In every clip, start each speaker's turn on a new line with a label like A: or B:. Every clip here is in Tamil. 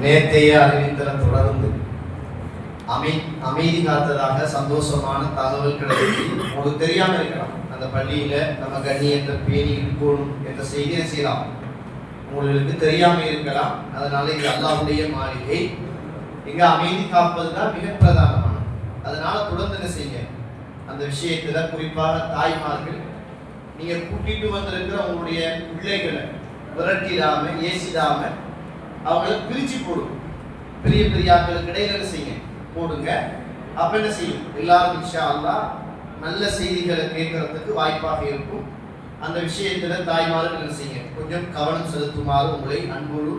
A: நேற்றைய அறிவித்தலை தொடர்ந்து அமைதி காத்ததாக சந்தோஷமான தகவல் கிடைச்சி உங்களுக்கு தெரியாம இருக்கலாம். அந்த பள்ளியில நம்ம கண்ணியத்தை பேணி இருக்கணும் என்ற செய்தியை செய்யலாம், உங்களுக்கு தெரியாம இருக்கலாம். அதனால இது அல்லாஹ்வுடைய மாளிகை, இங்க அமைதி காப்பதுதான் மிக பிரதானமானது. அதனால தொடர்ந்து என்ன செய்ய அந்த விஷயத்துல குறிப்பாக தாய்மார்கள் நீங்க கூட்டிட்டு வந்திருக்கிற உங்களுடைய பிள்ளைகளை விரட்டிடாம ஏசிடாம அவங்களை பிரிச்சு போடும். பெரிய பெரிய ஆட்களுக்கு இடையில செய்ய போடுங்க. அப்ப என்ன செய்யும், எல்லாரும் இன்ஷா அல்லாஹ் நல்ல செய்திகளை கேட்கறதுக்கு வாய்ப்பாக இருக்கும். அந்த விஷயத்துல தாய்மார்கள் என்ன செய்ய கொஞ்சம் கவனம் செலுத்துமாறு உங்களை அன்போடு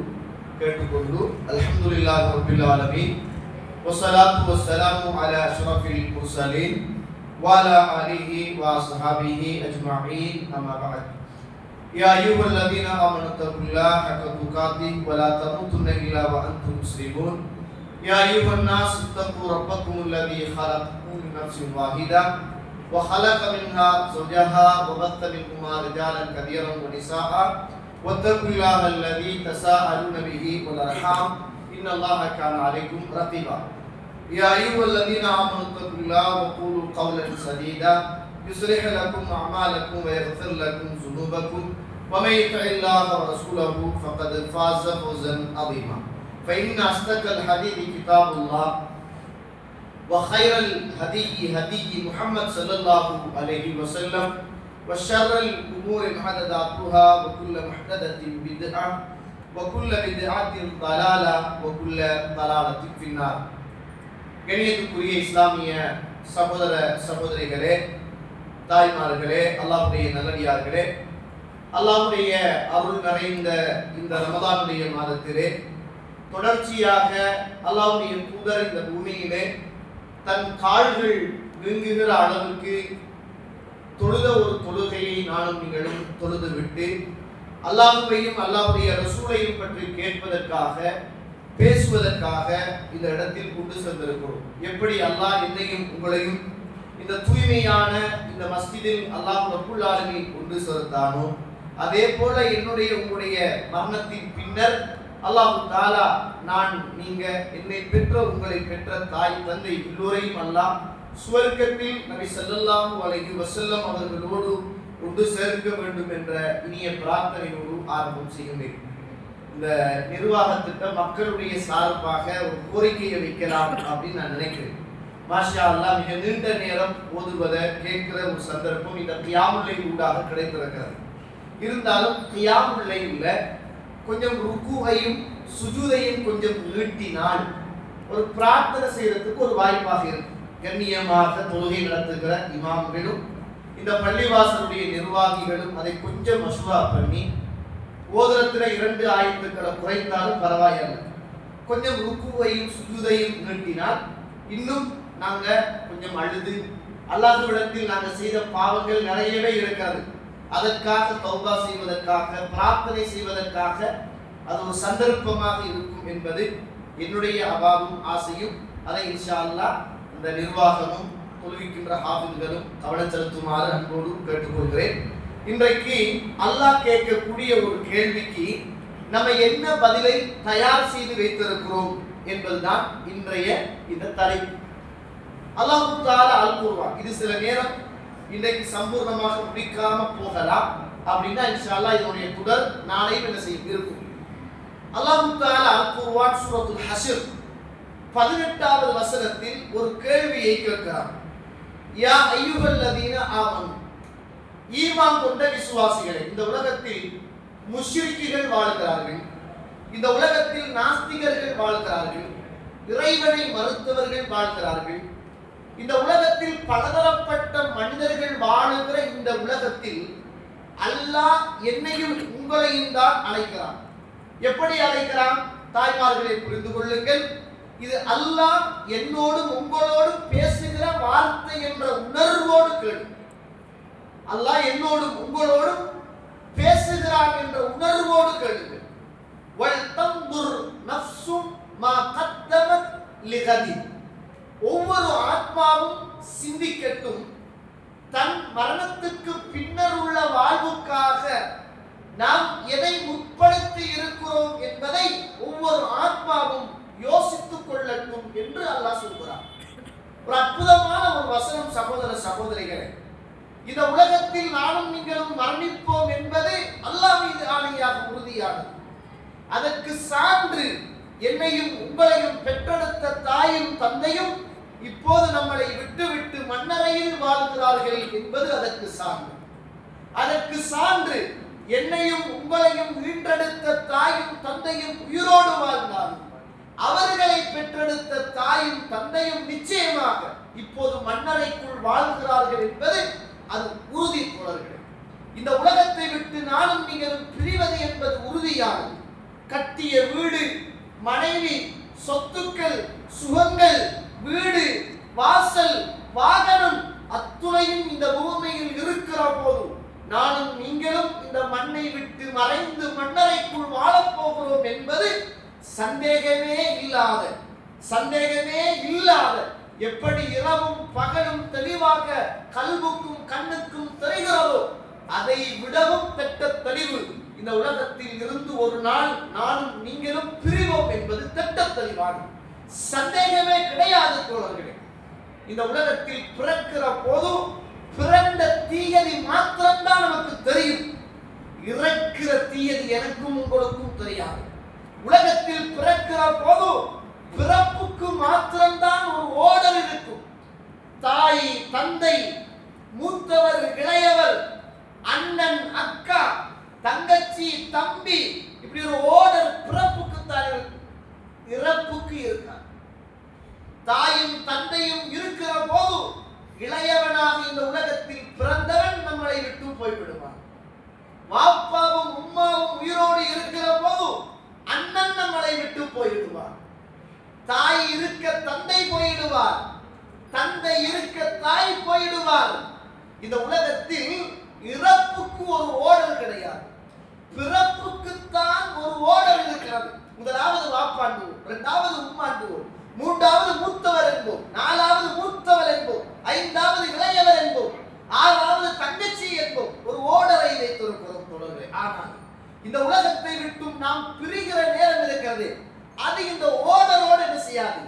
A: கேட்டுக்கொண்டு, அல்ஹம்துலில்லாஹி ரப்பில் ஆலமீன் வஸ்ஸலாத்து வஸ்ஸலாமு அலா அஷ்ரஃபில் முர்ஸலீன் வ அலா ஆலிஹி வ அஸ்ஹாபிஹி அஜ்மஈன். அம்மா பஅத். யா அய்யுஹல்லதீன ஆமனு தகுல்லாஹ ஹக்க துகாத்திஹி வ லா தமூதுன்ன இல்லா வ அன்தும் முஸ்லிமூன். யா அய்யுஹன் நாஸ் இத்தகு ரப்பக்குமுல்லதீ ஹலகக்கும் மின் நஃப்ஸின் வாஹிதா வ ஹலக மின்ஹா ஸௌஜஹா வ பத்த மின்ஹுமா ரிஜாலன் கதீரன் வ நிஸாஅ வத்தகுல்லாஹ அல்லதீ தஸாஅலூன பிஹி வல் அர்ஹாம் இன்னல்லாஹ கான அலைக்கும் ரகீபா. யா அய்யுஹல்லதீன ஆமனு தகுல்லாஹ வ கூலு கௌலன் சதீதா يصلح لكم أعمالكم ويغفر لكم ذنوبكم ومن يطع الله ورسوله فقد فاز فوزا عظيما. فإن أصدق الحديث كتاب الله وخير الهدي هدي محمد صلى الله عليه وسلم وشر الأمور محدثاتها وكل محدثة بدعة وكل بدعة ضلالة وكل ضلالة في النار. கண்ணியத்துக்குரிய இஸ்லாமிய சகோதர சகோதரிகளே, தாய்மார்களே, அல்லாஹ்வுடைய நல்லடியார்களே, அல்லாஹ்வுடைய அருள் நிறைந்த இந்த ரமதானுடைய மாதத்திலே தொடர்ச்சியாக அல்லாஹ்வுடைய தூதர் இந்த பூமியிலே தன் கால்கள் வீங்குகிற அளவுக்கு தொழுத ஒரு தொழுகையை நானும் நீங்களும் தொழுது விட்டு அல்லாஹ்வையும் அல்லாஹ்வுடைய ரசூலையும் பற்றி கேட்பதற்காக பேசுவதற்காக இந்த இடத்தில் கொண்டு சென்றிருக்கிறோம். எப்படி அல்லாஹ் என்னையும் உங்களையும் இந்த தூய்மையான இந்த மஸ்ஜிதில் அல்லாஹ் ரப்புல் ஆலமீன் கொண்டு சேர்த்தானோ, அதே போல என்னுடைய உங்களுடைய மரணத்தின் பின்னர் அல்லாஹ் தஆலா நான் நீங்க என்னை பெற்ற உங்களை பெற்ற தாய் தந்தை எல்லோரையும் அல்லாஹ் சுவர்க்கத்தில் நபி ஸல்லல்லாஹு அலைஹி வஸல்லம் அவர்களோடு கொண்டு சேர்க்க வேண்டும் என்ற இனிய பிரார்த்தனையோடு ஆரம்பம் செய்கிறேன். இந்த நிர்வாகத்திட்ட மக்களுடைய சார்பாக ஒரு கோரிக்கையை வைக்கலாம் அப்படின்னு நான் நினைக்கிறேன். மாஷா அல்லாஹ் மிக நீண்ட நேரம் ஓதுவதை கேட்கிற ஒரு சந்தர்ப்பம் இந்த கியாமுல் லைல் ஊடாக கிடைத்திருக்கிறது. இருந்தாலும் கியாமுல் லைல்ல கொஞ்சம் ருக்குவையும் சுஜூதையும் கொஞ்சம் நீட்டினால் ஒரு பிரார்த்தனை செய்யறதுக்கு ஒரு வாய்ப்பாக இருக்கும். கண்ணியமாக தொழுகை நடத்துகிற இமாம்களும் இந்த பள்ளிவாசலுடைய நிர்வாகிகளும் அதை கொஞ்சம் மஷூரா பண்ணி ஓதுறத்துல 2 ஆயத்துக்களை குறைத்தாலும் பரவாயில்லை. கொஞ்சம் ருக்குவையும் சுஜூதையும் நீட்டினால் இன்னும் நாங்க கொஞ்சம் அழுது அல்லாஹ்விடத்தில் நாங்க செய்த பாவங்கள் நிறையவே இருக்கிறது, அதற்காக தௌபா செய்வதற்காக பிரார்த்தனை செய்வதற்காக அது ஒரு சந்தர்ப்பமாக இருக்கும் என்பது என்னுடைய அவாவும் ஆசையும். அதை இன்ஷா அல்லாஹ் இந்த நிர்வாகமும் தொழுவிக்கின்ற ஹாஃபிஸ்களும் கவனம் செலுத்துமாறு அன்போடு கேட்டுக்கொள்கிறேன். இன்றைக்கு அல்லாஹ் கேட்கக்கூடிய ஒரு கேள்விக்கு நம்ம என்ன பதிலை தயார் செய்து வைத்திருக்கிறோம் என்பதுதான் இன்றைய இந்த தலைப்பு. அல்லாஹ் தஆலா அல் குர்ஆன், இது சில நேரம் இன்றைக்கு சம்பூர்ணமாக முடிக்காம போகலாம். அப்படின்னா இன்ஷா அல்லாஹ் இதனுடைய தொடர் நாளை என்ன செய்யும் இருக்கும். அல்லாஹ் தஆலா அல் குர்ஆன் சூரத்துல் ஹஷ்ர் 18வது வசனத்தில் ஒரு கேள்வியை கேட்கிறார். யா அய்யுஹல்லதீன ஆமனு, ஈமான் கொண்ட விசுவாசிகளே. இந்த உலகத்தில் முஷ்ரிக்குகள் வாழ்கிறார்கள், இந்த உலகத்தில் நாஸ்திகர்கள் வாழ்கிறார்கள், இறைவனை மறுத்தவர்கள் வாழ்கிறார்கள், இந்த உலகத்தில் பலதரப்பட்ட மனிதர்கள் வாழுகிற இந்த உலகத்தில் அல்லாஹ் என்னையும் உங்களையும் தான் அழைக்கிறான். எப்படி அழைக்கிறான்? தாய்மார்களை புரிந்து கொள்ளுங்கள், இது அல்லாஹ் என்னோடும் உங்களோடும் பேசுகிற வார்த்தை என்ற உணர்வோடு கேளு. அல்லாஹ் என்னோடும் உங்களோடும் பேசுகிறான் என்ற உணர்வோடு கேளுங்கள். வல் தன்துர் நஃப்ஸும் மா கத்தமத் லிகதி, ஒவ்வொரு ஆத்மாவும் சிந்திக்கட்டும் தன் மரணத்துக்கு பின்னர் உள்ள வாழ்வுக்காக நாம் எதை முற்படுத்தி இருக்கிறோம் என்பதை ஒவ்வொரு ஆத்மாவும் சகோதர சகோதரிகளே, இந்த உலகத்தில் நானும் நீங்களும் மரணிப்போம் என்பது அல்லாஹ் மீது ஆணையாக உறுதியானது. அதற்கு சான்று என்னையும் உங்களையும் பெற்றெடுத்த தாயும் தந்தையும் இப்போது நம்மளை விட்டுவிட்டு மண்ணறையில் வாழ்கிறார்கள் என்பது அதற்கு சான்று. அதற்கு சான்று என்னையும் உங்களையும் ஈன்றெடுத்த தாயும் தந்தையும் உயிரோடு வாழ்ந்தார்கள். அவர்களை பெற்றெடுத்த தாயும் தந்தையும் நிச்சயமாக இப்போது மண்ணறைக்குள் வாழ்கிறார்கள் என்பது அது உறுதி தோழர்களே. இந்த உலகத்தை விட்டு நானும் நீங்களும் பிரிவது என்பது உறுதியானது. கட்டிய வீடு, மனைவி, சொத்துக்கள், சுகங்கள், வீடு, வாசல், வாகனம் அத்துணையும் இந்த பூமியில் இருக்கிற போது நானும் நீங்களும் இந்த மண்ணை விட்டு மறைந்து மண்ணறைக்குள் வாழப்போகிறோம் என்பது சந்தேகமே இல்லாத எப்படி இரவும் பகலும் தெளிவாக கல்வுக்கும் கண்ணுக்கும் தெரிகிறதோ அதை விடவும் திட்ட தெளிவு இந்த உலகத்தில் இருந்து ஒரு நாள் நானும் நீங்களும் பிரிவோம் என்பது திட்ட தெளிவாகும். சந்தேகமே கிடையாது தோழர்களே. இந்த உலகத்தில் பிறக்கிற போதும் பிறந்த தீயதி மாத்திரம்தான் நமக்கு தெரியும். இறக்கிற தீயதி எனக்கும் உங்களுக்கும் தெரியாது. உலகத்தில் பிறக்கிற போது பிறப்புக்கு மாத்திரம்தான் ஒரு ஓடர் இருக்கும். தாய், தந்தை, மூத்தவர், இளையவர், அண்ணன், அக்கா, தங்கச்சி, தம்பி, இப்படி ஒரு ஓடர் பிறப்புக்கு தான் இருக்கும். இறப்புக்கு இருக்காது. தாயும் தந்தையும் இருக்கிற போது இளையவனாக இந்த உலகத்தில் பிறந்தவன் நம்மளை விட்டு போய்விடுவான். வாப்பாவும் உம்மாவும் உயிரோடு இருக்கிற போது அண்ணன் நம்மளை விட்டு போயிடுவார். தாய் இருக்க தந்தை போயிடுவார். தந்தை இருக்க தாய் போயிடுவார். இந்த உலகத்தில் இறப்புக்கு ஒரு ஓடல் கிடையாது. பிறப்புக்குத்தான் ஒரு ஓடல் இருக்கிறது. முதலாவது வாப்பாண்டுவோம், இரண்டாவது உம்மாண்டுவோம், மூன்றாவது மூத்தவர் என்போம், நாலாவது மூத்தவர் என்போம், ஐந்தாவது இளையவர் என்போம், ஆறாவது தங்கச்சி என்போம். ஒரு ஓடரை வைத்திருக்கிறோம் தொடர்பு. ஆனால் இந்த உலகத்தை விட்டும் நாம் பிரிகிற நேரம் இருக்கிறது. அது இந்த ஓடரோடு என்ன செய்யாது,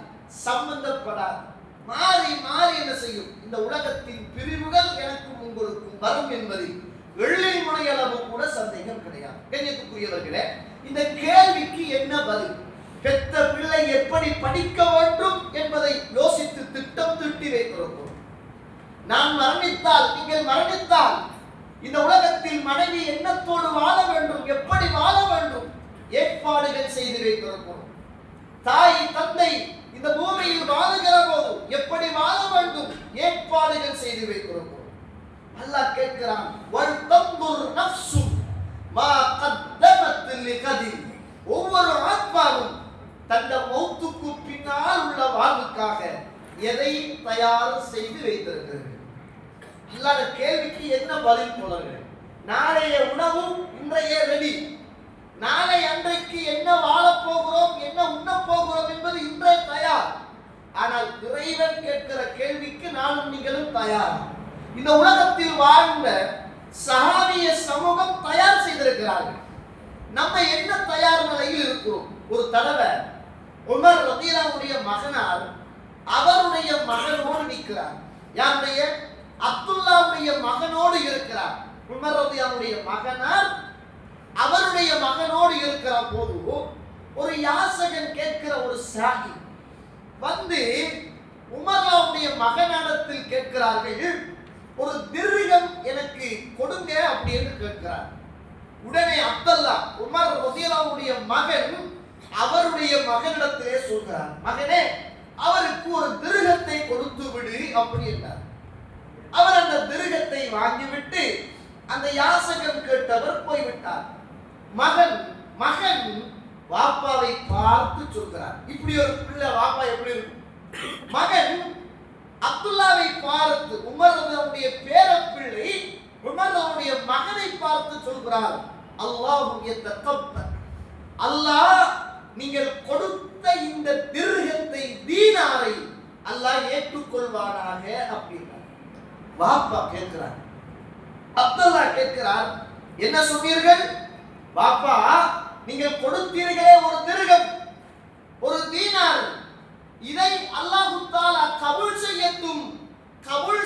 A: சம்பந்தப்படாது. மாறி மாறி என்ன செய்யும். இந்த உலகத்தின் பிரிவுகள் எனக்கும் உங்களுக்கும் வரும் என்பதில் எள்ளில் முனையளவு கூட சந்தேகம் கிடையாது. கண்ணியத்துக்குரியவர்களே, இந்த கேள்விக்கு என்ன பதில்? பெத்த பிள்ளை எப்படி படிக்க வேண்டும் என்பதை யோசித்து திட்டம் தீட்டி வைத்திருக்கிறோம். நான் மரணித்தால், நீங்கள் மரணித்தால் இந்த உலகத்தில் மனைவி எண்ணத்தோடு வாழ வேண்டும், எப்படி வாழ வேண்டும் ஏற்பாடுகள் செய்து வைத்திருக்கிறோம். தாய் தந்தை இந்த பூமியில் வாழுகிற போது எப்படி வாழ வேண்டும் ஏற்பாடுகள் செய்து வைத்திருக்கிறோம். அல்லாஹ் கேட்கிறான், வல் தன்துர் நஃப்சு மா கத்தமத் லிகதி. ஒவ்வொரு ஆத்மாவும் தந்த மௌத்துக்கு பின்னால் உள்ள வாழ்வுக்காக எதை தயார் செய்து வைத்திருக்கிறது. அல்லாஹ் கேள்விக்கு என்ன பதில் சொல்லுங்கள்? நாளைய உணவும் இன்றைய ரெடி. நாளை அன்றைக்கு என்ன வாழப் போகிறோம், என்ன உண்ண போகிறோம் என்பது இன்றைய தயார். ஆனால் இறைவன் கேட்கிற கேள்விக்கு நானும் நீங்களும் தயார். இந்த உலகத்தில் வாழ்ந்த சஹாபிய சமூகம் தயார் செய்திருக்கிறார்கள். நம்ம என்ன தயார் நிலையில் இருக்கிறோம்? ஒரு தடவை உமர் ரலியல்லாஹுடைய மகனார் அவருடைய மகனோடு நிற்கிறார். யாருடைய? அப்துல்லாவுடைய மகனோடு இருக்கிறார். உமர் ரலியல்லாஹுடைய மகனார் அவருடைய மகனோடு இருக்கிற போது ஒரு யாசகன் கேட்கிற ஒரு சாகி வந்து உமர்லாவுடைய மகனிடத்தில் கேட்கிறார்கள், ஒரு திர்ஹம் எனக்கு கொடுங்க அப்படி என்று கேட்கிறார். உடனே அப்துல்லா உமர் ரலியல்லாஹுடைய மகன் அவருடைய மகனிடத்திலே சொல்கிறார், மகனே அவருக்கு ஒரு திர்ஹத்தை கொடுத்து விடு அப்படி என்றார். அவர் அந்த திர்ஹத்தை வாங்கிவிட்டு அந்த யாசகம் கேட்டவர் போய்விட்டார். மகன் வாப்பாவை பார்த்து சொல்கிறார். இப்படி ஒரு பிள்ளை வாப்பா எப்படி இருக்கும்? மகன் அப்துல்லாவை பார்த்து, உமர் அவருடைய பேர பிள்ளை உமர் அவருடைய மகனை பார்த்து சொல்கிறார், அல்லாஹு யதகப்பல், அல்லாஹ் நீங்கள் கொடுத்த இந்த திர்ஹத்தை, தீனாரை அல்லாஹ் ஏற்றுக்கொள்வானாக அப்படின்னார். வாப்பா கேட்கிறார். அப்துல்லா கேட்கிறார், என்ன சொன்னீர்கள்? பாப்பா, நீங்கள் கொடுத்தீர்களே ஒரு திர்ஹம், ஒரு தீனார், இதை அல்லாஹ் தஆலா கபூல் செய்யட்டும். கபூல்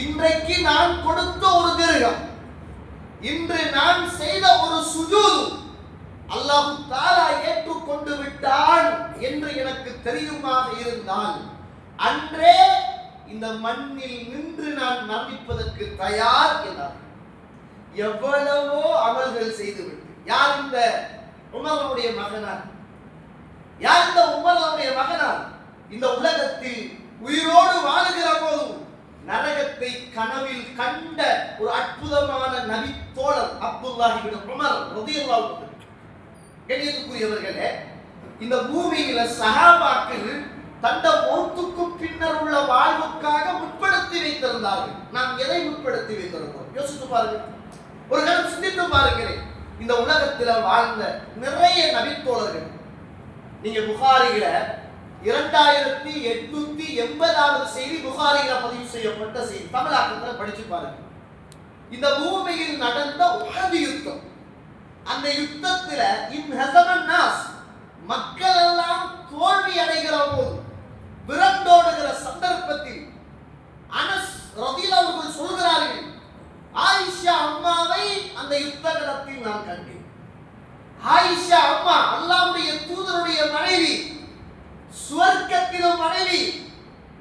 A: இன்றைக்கு நான் கொடுத்த ஒரு திர்ஹம், இன்று நான் செய்த ஒரு சுஜூது அல்லாஹ் தஆலா ஏற்றுக்கொண்டு விட்டான் என்று எனக்கு தெரியுமாக இருந்தால் அன்றே இந்த மண்ணில் நின்று நான் மரணிப்பதற்கு தயார் என்றார். எவ்வளவோ அமல்கள் செய்துவிட்டு யார் இந்த உமருடைய மகனார்? யார் இந்த உமருடைய மகனார்? இந்த உலகத்தில் உயிரோடு வாழுகிற போதும் நரகத்தை கனவில் கண்ட ஒரு அற்புதமான நபி தோழர் அப்துல்லாஹ் இப்னு உமர் ரலியல்லாஹு அன்ஹு. கண்ணியத்துக்குரியவர்களே, இந்த பூமியில சஹாபாக்கள் தந்த மௌத்துக்கு பின்னர் உள்ள வாழ்வுக்காக முற்படுத்தி வைத்திருந்தார்கள். நாம் எதை முற்படுத்தி வைத்திருக்கிறோம்? யோசித்து பாருங்கள், ஒரு கணம் சிந்தித்து பாருங்களேன். இந்த உலகத்தில் வாழ்ந்த நிறைய நபித்தோழர்கள், நீங்க புகாரில 2880வது செய்தி புகாரில பதிவு செய்யப்பட்ட செய்தி தமிழாக்கத்தில் படிச்சு பாருங்க. இந்த பூமியில் நடந்த உஹது யுத்தம், அந்த யுத்தத்துல இன்ஹஸமன் நாஸ், மக்கள் எல்லாம் தோல்வி அடைகிற போது, விரண்டோடுகிற சந்தர்ப்பத்தில் அனஸ் ரலியல்லாஹு அன்ஹு சொல்கிறார்கள், ஆயிஷா அம்மாவை அந்த யுத்த களத்தில் நான் கண்டேன். ஆயிஷா அம்மா அல்லாஹ்வுடைய தூதருடைய மனைவி, சுவர்க்கத்திலும் மனைவி,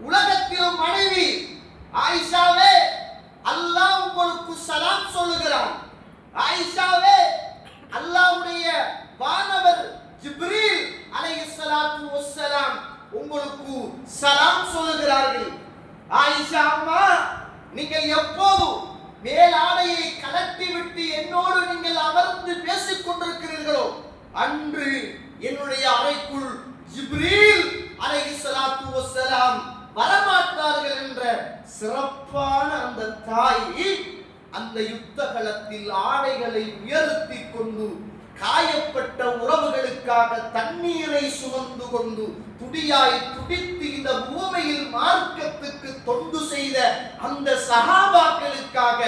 A: உலகத்திலும் மனைவி. ஆயிஷாவே, அல்லாஹ் உங்களுக்கு சலாம் சொல்லுகிறான். ஆயிஷாவே, அல்லாஹ்வுடைய வானவர் ஜிப்ரீல் அலைஹிஸ்ஸலாத்து வஸ்ஸலாம் உங்களுக்கு சலாம் சொல்லுகிறார்கள். ஆயிஷா அம்மா, நீங்கள் எப்போது மேலாடையை கலட்டி விட்டு என்னோடு நீங்கள் அமர்ந்து பேசிக் கொண்டிருக்கிறீர்களோ அன்று என்னுடைய அறைக்குள் ஜிப்ரீல் அலைஹிஸ்ஸலாத்து வஸ்ஸலாம் வரமாட்டார்கள் என்ற சிறப்பான அந்த தாய் அந்த யுத்த களத்தில் ஆடைகளை உயர்த்தி கொண்டு காயப்பட்ட உறவுகளுக்காக தண்ணீரை சுமந்து கொண்டு துடியாய் துடித்து இந்த பூமியில் மார்க்கத்துக்கு தொண்டு செய்த அந்த சஹாபாக்களுக்காக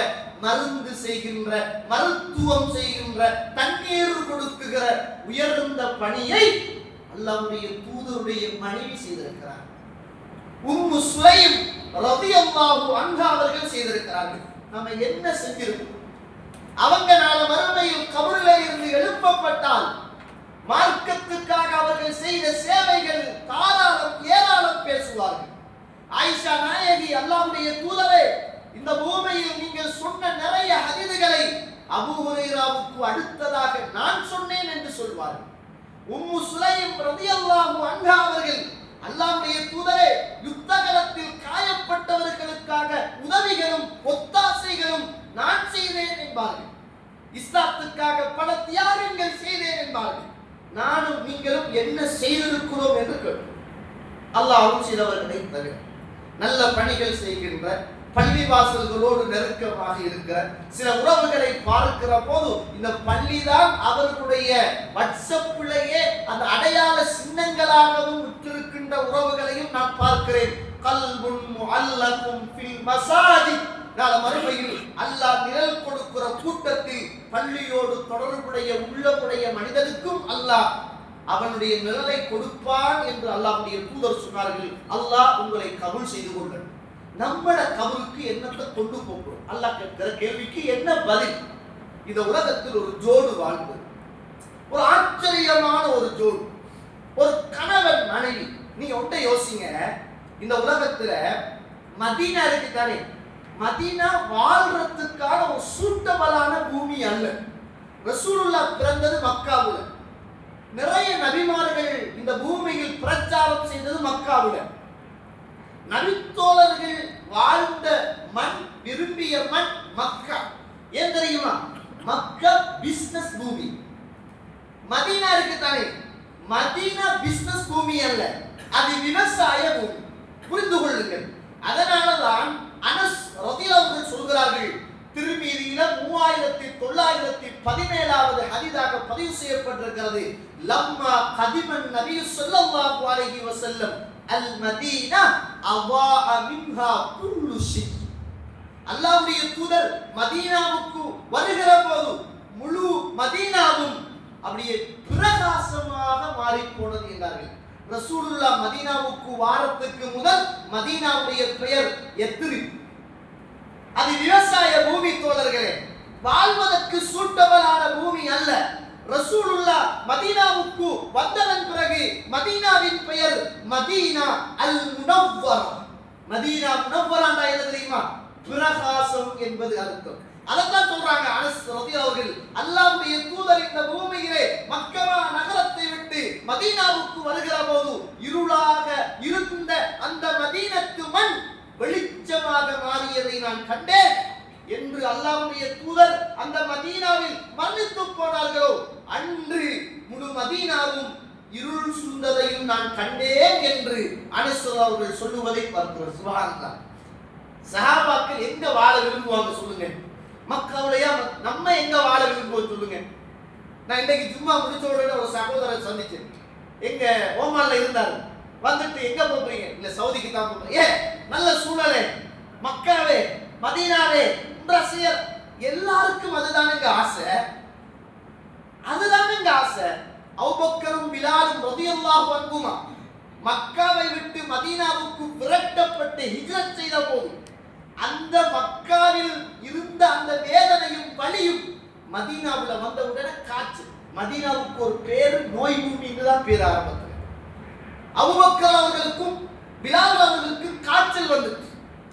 A: மருந்து செய்கின்ற, மருத்துவம் செய்கின்ற, தண்ணீர் கொடுக்குகிற உயர்ந்த பணியை அல்லாஹ்வுடைய தூதருடைய மனைவி செய்திருக்கிறார். உம்மு சுலைம் ரலியல்லாஹு அன்ஹா அவர்கள் செய்திருக்கிறார்கள். நம்ம என்ன செஞ்சிருக்கோம்? அவங்க நாள மறுமையில் கபரிலே இருந்து எழுப்பப்பட்டால் மார்க்கத்துக்காக அவர்கள் செய்த சேவைகள் தாராளம் ஏராளம் பேசுவார்கள். ஆயிஷா நாயகி, அல்லாஹ்வுடைய தூதரே, இந்த பூமியில் நீங்கள் சொன்ன நிறைய ஹதீதுகளை அபூ ஹுரைராவுக்கு அடுத்ததாக நான் சொன்னேன் என்று சொல்வார்கள். உம்மு சுலைம் ரலியல்லாஹு அன்ஹா அவர்கள், அல்லாஹ்வுடைய தூதரே, யுத்த களத்தில் காயப்பட்டவர்களுக்காக உதவிகளும் ஒத்தாசைகளும் நான் செய்தேன் என்பார்கள். இஸ்லாத்துக்காக பல தியாகங்கள் செய்தேன் என்பார்கள். நானும் நீங்களும் என்ன செய்திருக்கிறோம் என்று கேட்டோம். அல்லாஹ் செய்தவர்களை தவிர நல்ல பணிகள் செய்கின்ற, பள்ளிவாசல்களோடு நெருக்கமாக இருக்கிற சில உறவுகளை பார்க்கிற போது இந்த பள்ளிதான் அவர்களுடைய வாட்ஸ்அப்பிலேயே அந்த அடையாள சின்னங்களாகவும் விட்டிருக்கின்ற உறவுகளையும் நான் பார்க்கிறேன். கல்புன் முஅல்லகும் ஃபில் மசாஜித், நாள மறுமையில் அல்லாஹ் நிழல் கொடுக்கிற கூட்டத்தில் பள்ளியோடு தொடர்புடைய உள்ளமுடைய மனிதனுக்கும் அல்லாஹ் அவனுடைய நிழலை கொடுப்பான் என்று அல்லாஹ்வுடைய தூதர் சொன்னார்கள். அல்லாஹ் உங்களை கபூல் செய்து கொள்ளுங்கள். நம்மள கபருக்கு என்னத்தை கொண்டு போகிறோம்? அல்லாஹ் கேட்கிற கேள்விக்கு என்ன பதில்? இந்த உலகத்தில் ஒரு ஜோடு வாழ்ந்தது, ஒரு ஆச்சரியமான ஒரு ஜோடு, ஒரு கணவன் மனைவி. நீங்க ஒன்றை யோசிங்க, இந்த உலகத்துல மதீனா இருக்கு தானே, மதீனா வாழ்றதுக்கான ஒரு சூட்டபலான பூமி அல்ல. ரசூலுல்லாஹ் பிறந்தது மக்காவுல, நிறைய நபிமார்கள் இந்த பூமியில் பிரச்சாரம் செய்தது மக்காவுல. நபித்தோழர்கள் வாழ்ந்த மண், விரும்பிய மண் மக்கா. ஏன் தெரியுமா? மக்கா பிசினஸ் பூமி. மதீனா இருக்கு தானே, மதீனா பிசினஸ் பூமி அல்ல, அது விவசாய பூமி. புரிந்து கொள்ளுங்கள். அதனாலதான் அனஸ் ரலியல்லாஹு அன்ஹு சொல்கிறார்கள், திருமீதியில 3917வது ஹதீஸாக பதிவு செய்யப்பட்டிருக்கிறது. லம்மா கதிமன் நபி ஸல்லல்லாஹு அலைஹி வஸல்லம் அல் மதீனா அவாஅ மின்ஹா குல்லு ஷை. அல்லாஹ்வுடைய தூதர் மதீனாவுக்கு வருகிற போது முழு மதீனாவும் அப்படியே பிரகாசமாக மாறி போனது என்றார்கள். ரசூலுல்லாஹ் மதீனாவுக்கு வாரத்துக்கு முதல் மதீனாவுடைய பெயர் எத்ரிப். அது விவசாய பூமி தோழர்களே, வாழ்வதற்கு சூட்டபலான பூமி அல்ல. ரசூலுல்லாஹ் மதீனாவுக்கு வந்ததன் பிறகு மதீனாவின் பெயர் மதீனா அல் முனவ்வரா. மதீனா முனவ்வரா என்ன தெரியுமா? பிரகாசம் என்பது அர்த்தம். அதைத்தான் சொல்றாங்க அனஸ் ரலியல்லாஹு அவர்கள், அல்லாஹ்வுடைய தூதர் இந்த பூமியிலே மக்கா நகரத்தை விட்டு மதீனாவுக்கு வருகிற போது இருளாக இருந்த அந்த மதீனத்து மண் வெளிச்சமாக மாறியதை நான் கண்டேன் என்று அல்லாஹ்வுடைய தூதர் அந்த மதீனாவில் மரணித்து போனார்களோ அன்று முழு மதீனாவும் இருள் சூழ்ந்ததையும் நான் கண்டேன் என்று அனஸ் அவர்கள் சொல்லுவதை பார்க்கிறோம். சுப்ஹானல்லாஹ். சஹாபாக்கள் எங்க வாழ விரும்புவாங்க சொல்லுங்க? மக்காவுலயா? நம்ம எங்க வாழ விரும்புவோம் சொல்லுங்க? நான் இன்னைக்கு ஜும்மா முடிச்ச உடனே ஒரு சகோதரர் சந்திச்சேன். எங்க ஓமான்ல இருந்தாரு. வந்துட்டு எங்க போறீங்க? இல்ல சவுதிக்கு தான் போறேன். நல்ல சூழலே, மக்காவே, மதீனாவே, பிரசியர், எல்லாருக்கும் அதுதானுங்க ஆசை. அதுதானுங்க ஆசை. அபூபக்கரும் பிலாலும் ரலியல்லாஹு அன்ஹுமா மக்காவை விட்டு மதீனாவுக்கு விரட்டப்பட்டு ஹிஜ்ரத் செய்த போது அந்த மக்காவில் இருந்த அந்த வேதனையும் வலியும் மதீனாவுல வந்த உடனே காய்ச்சல். மதீனாவுக்கு ஒரு பேரு நோய் பூமின்னு தான் பேர் ஆரம்பத்தில். அபூபக்கர் அவர்களுக்கும் பிலால் அவர்களுக்கும் காய்ச்சல் வந்துச்சு.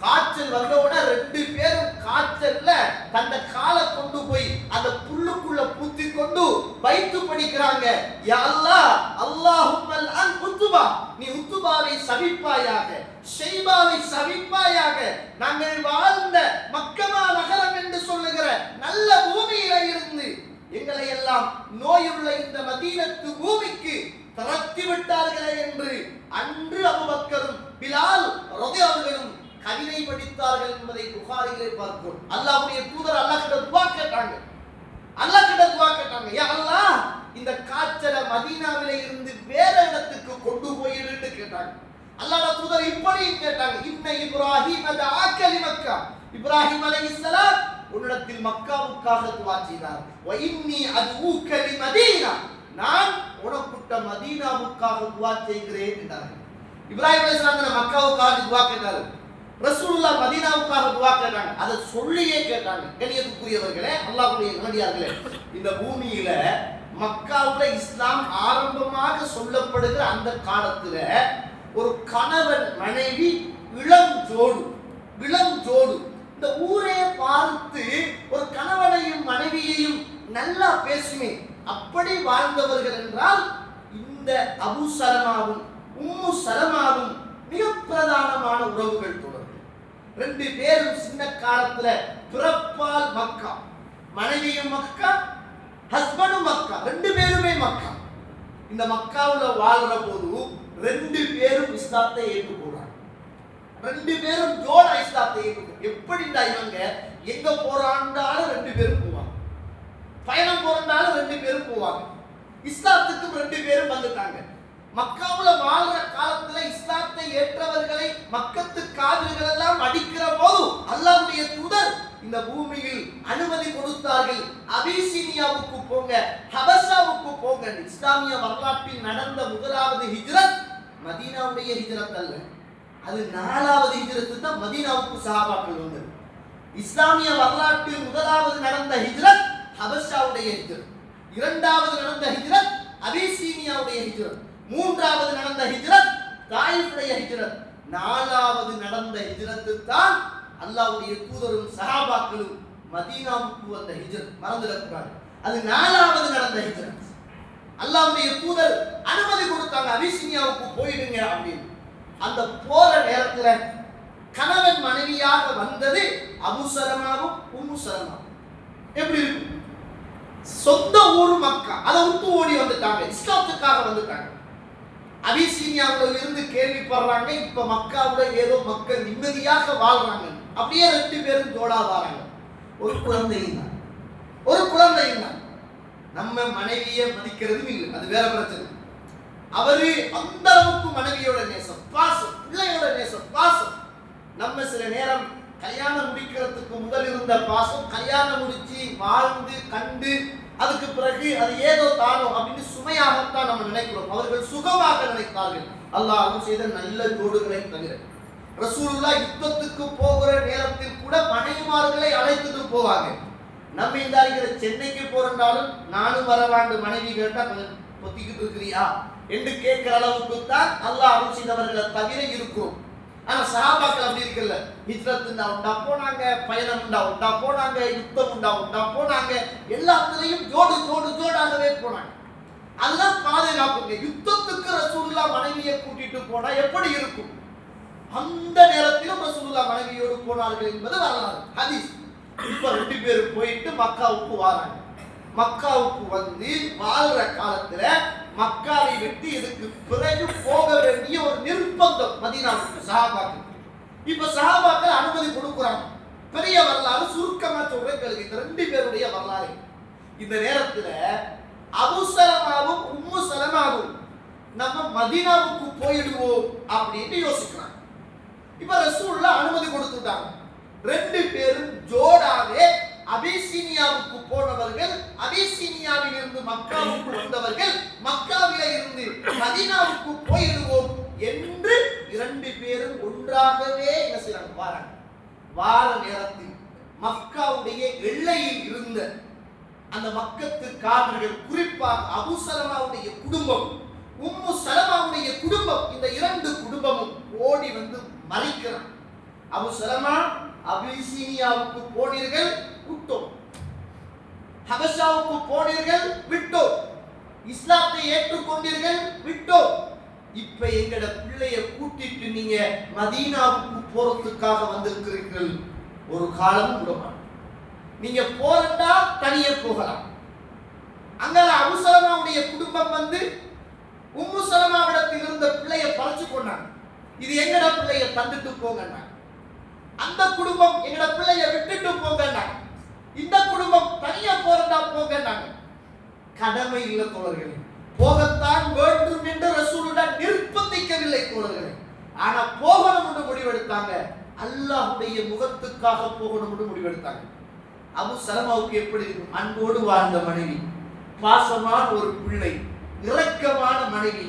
A: காய்ச்சல் வந்த உடனே ரெண்டு பேரும் காய்ச்சல்ல தந்த காலை கொண்டு போய் அந்த புல்லுக்குள்ள பூத்தி கொண்டு வைத்து படிக்கிறாங்க. யா அல்லாஹ், அல்லாஹும்மல் அன் உத்துபா, நீ உத்துபாவை சபிப்பாயாக, ஷைபாவை சபிப்பாயாக. நாங்கள் வாழ்ந்த மக்கா நகரம் என்று சொல்லுகிற நல்ல பூமியில இருந்து எங்களை எல்லாம் நோயுள்ள இந்த மதீனத்து பூமிக்கு தரத்தி விட்டார்களே என்று அன்று அபூபக்கரும் பிலால் ரலியல்லாஹு கவிதை படித்தார்கள் என்பதை புகாரிலே பார்க்கிறோம். அல்லாஹ்வுடைய தூதர் அல்லாஹ்கிட்ட துஆ கேட்டாங்க. அல்லாஹ்கிட்ட துஆ கேட்டாங்க, யா அல்லாஹ், இந்த காய்ச்சலை மதீனாவிலே இருந்து வேற இடத்துக்கு கொண்டு போயிடுன்னு கேட்டாங்க. அல்லாஹ்வுடைய தூதர் இப்படியும் கேட்டாங்க, இன்ன இப்ராஹீம் தஆக லிமக்கா, இப்ராஹிம் அலைஹிஸ்ஸலாம் உன்னிடத்தில் மக்காவுக்காக துஆ செய்தார். வ இன்னி அதுஊக லிமதீனா, நான் உனக்குட்ட மதீனாவுக்காக துஆ செய்கிறேன் என்றார்கள். இப்ராஹிம் அலைஹிஸ்ஸலாம் மக்காவுக்காக துஆ கேட்டார். ரசூலுல்லாஹ் மதீனாவுக்காக துஆ கேட்டாங்க. அதை சொல்லியே கேட்டாங்க. கண்ணியத்துக்குரியவர்களே, அல்லாஹ்வுடைய நல்லடியார்களே, இந்த பூமியில மக்காவுல இஸ்லாம் ஆரம்பமாக சொல்லப்படுகிற அந்த காலத்துல ஒரு கணவன் மனைவி இளம் ஜோடு இந்த ஊரே பார்த்து ஒரு கணவனையும் மனைவியையும் நல்லா பேசுமே அப்படி வாழ்ந்தவர்கள் என்றால் இந்த அபூ சலமாவும் உம்மு சலமாவும் மிக பிரதானமான உறவுகள் தொடர்கள். ரெண்டு பேரும் சின்ன காலத்துல பிறப்பால் மக்கா, மனைவியும் மக்கா, ஹஸ்பண்டும் மக்கா, ரெண்டு பேருமே மக்கா. இந்த மக்காவுல வாழ்ற போது ரெண்டு பேரும் இஸ்லாத்தை ஏற்றுக்கொள்றாங்க. ரெண்டு பேரும் ஜோட இஸ்லாத்தை ஏற்றுக்கொள்றாங்க. எப்படிடா இவங்க எங்க போறாண்டாலும் ரெண்டு பேரும் போவாங்க, பயணம் போறாண்டாலும் ரெண்டு பேரும் போவாங்க. இஸ்லாத்துக்கும் ரெண்டு பேரும் வந்துட்டாங்க. மக்காவுல வாழ்ற காலத்துல இஸ்லாத்தை ஏற்றவர்களை மக்கத்து காவிர்கள் எல்லாம் அடிக்கிற போது அல்லாஹ்வுடைய தூதர் இந்த பூமியில் அனுமதி கொடுத்தார்கள். அபிசீனியாவுக்கு போங்க, ஹபஷாவுக்கு போங்க. இஸ்லாமிய வரலாற்றில் நடந்த முதலாவது ஹிஜ்ரத் மதீனாவுடைய ஹிஜ்ரத் அல்ல, அது 4வது ஹிஜ்ரத் தான் மதீனாவுக்கு சஹாபாக்கள் வந்தது. இஸ்லாமிய வரலாற்றில் முதலாவது நடந்த ஹிஜ்ரத் ஹபஷாவுடைய ஹிஜ்ரத், இரண்டாவது நடந்த ஹிஜ்ரத் அபிசீனியாவுடைய ஹிஜ்ரத், மூன்றாவது நடந்த ஹிஜ்ரத் தாயிஃபுடைய ஹிஜ்ரத், 4வது நடந்த ஹிஜ்ரத் தான் அல்லாஹ்வுடைய தூதரும் சஹாபாக்களும் மதீனாவுக்கு வந்த ஹிஜ்ரத். மறந்துடக்கூடாது, அது 4வது நடந்த ஹிஜ்ரத். அல்லாஹ்வுடைய தூதர் அனுமதி கொடுத்தாங்க, அபிசீனியாவுக்கு போயிடுங்க அப்படின்னு. அந்த போற நேரத்துல கணவன் மனைவியாக வந்தது அபூ சலமாவும் உம்மு சலமாவும். எப்படி இருக்கு? சொந்த ஊர் மக்கா, அதை விட்டு ஓடி வந்துட்டாங்க, இஸ்லாத்துக்காக வந்துட்டாங்க. அபிசீனியாவுல இருந்து கேள்விப்படுறாங்க, இப்ப மக்காவுல ஏதோ மக்கள் நிம்மதியாக வாழ்றாங்க. அப்படியே ரெண்டு பேரும் ஜோடா வராங்க. ஒரு குழந்தையும் தான். நம்ம மனைவியை மதிக்கிறதும் இல்லை, அது வேற பிரச்சனை. அவரு அந்த அளவுக்கு மனைவியோட நேசம், பாசம், பிள்ளையோட நேசம், பாசம். நம்ம சில நேரம் கல்யாணம் முடிக்கிறதுக்கு முதல் இருந்த பாசம், கல்யாணம் முடிச்சு வாழ்ந்து கண்டு அதுக்கு பிறகு அது ஏதோ தானோ அப்படின்னு சுமையாகத்தான் நம்ம நினைக்கிறோம். அவர்கள் சுகமாக நினைத்தார்கள். அல்லாஹ் செய்த நல்ல ஜோடுகளை தவிர ரசூலுல்லாஹ் யுத்தத்துக்கு போகிற நேரத்தில் கூட மனைவி மனைவிமார்களை அழைத்துட்டு போவாங்க. நம்ம இந்த இருக்கிற சென்னைக்கு போறோம்னாலும் நானும் வரவாண்டு மனைவி கேட்டா கொஞ்சம் பொத்திக்கிட்டு இருக்கிறியா என்று கேட்கிற அளவுக்கு தான் அல்லாஹ் அருள் செய்தவர்களை தவிர இருக்கும். ஆனா சஹாபாக்கள் அப்படி இருக்குல்ல, ஹிஜ்ரத் உண்டா போனாங்க, பயணம் உண்டா போனாங்க, யுத்தம் உண்டா போனாங்க, எல்லாத்துலயும் ஜோடாகவே போனாங்க. அதுதான் பாதுகாப்புங்க. யுத்தத்துக்கு ரசூலுல்லாஹ் மனைவியை கூட்டிட்டு போனா எப்படி இருக்கும்? அந்த நேரத்திலும் ரசூலுல்லாஹ் மனைவியோடு போனார்கள் என்பது வரலாறு, ஹதீஸ். இப்ப 2 பேரும் போயிட்டு மக்காவுக்கு வராங்க. மக்காவுக்கு வந்து வாழ்ற காலத்துல மக்காவை விட்டு இதுக்கு பிறகு போக வேண்டிய ஒரு நிர்பந்தம் மதீனாவுக்கு சஹாபாக்கள். இப்ப சஹாபாக்கள் அனுமதி கொடுக்குறாங்க. பெரிய வரலாறு சுருக்கமா சொல்றேன் கேளுங்க, இந்த 2 பேருடைய வரலாறு. இந்த நேரத்துல அபூ சலமாவும் உம்மு சலமாவும் நம்ம மதீனாவுக்கு போயிடுவோம் அப்படின்னு யோசிக்கிறாங்க. இப்ப ரசூலுல்லாஹ் அனுமதி கொடுத்துட்டாங்க. 2 பேரும் ஜோடாவே அபிசீனியாவுக்கு போனவர்கள், அபிசீனியாவில் இருந்து மக்காவுக்கு வந்தவர்கள், மக்காவில இருந்து மதீனாவுக்கு போயிடுவோம் என்று 2 பேரும் ஒன்றாகவே என்ன செய்றாங்க, வராங்க. வார நேரத்தில் மக்காவுடைய எல்லையில் இருந்த அந்த மக்கத்து காவலர்கள், குறிப்பாக அபூ சலமாவுடைய குடும்பம், உம்மு சலமாவுடைய குடும்பம், இந்த 2 குடும்பமும் ஓடி வந்து மறைக்கிறான். அபூ சலமா, அபிசீனியாவுக்கு போனீர்கள் விட்டோம், ஹபஷாவுக்கு போனீர்கள் விட்டோம், இஸ்லாத்தை ஏற்றுக்கொண்டீர்கள் விட்டோம், இப்ப எங்கட பிள்ளைய கூட்டிட்டு நீங்க மதீனாவுக்கு போறதுக்காக வந்திருக்கிறீர்கள், ஒரு காலம் விடமா. நீங்க போறதா தனியே போகலாம். அங்க அபூ சலமாவுடைய குடும்பம் வந்து உம்மு சலமாவிடத்தில் இருந்த பிள்ளைய பறிச்சு கொண்டாங்க. இது எங்கட பிள்ளைய தந்துட்டு போங்கண்ணா. அந்த குடும்பம் எங்கட பிள்ளைய விட்டுட்டு போங்கண்ணா. இந்த குடும்பம் தனியா போறதா போங்கண்ணாங்க. கடமை இல்லை தோழர்களே, போகத்தான் வேண்டும் என்று ரசூலுல்லாஹ் நிர்பந்திக்கவில்லை தோழர்களே. ஆனா போகணும் என்று முடிவெடுத்தாங்க. அல்லாஹ்வுடைய முகத்துக்காக போகணும் என்று முடிவெடுத்தாங்க. அபூ சலமாவுக்கு எப்படி இருக்கும்? அன்போடு வாழ்ந்த மனைவி, பாசமான ஒரு பிள்ளை, இரக்கமான மனைவி,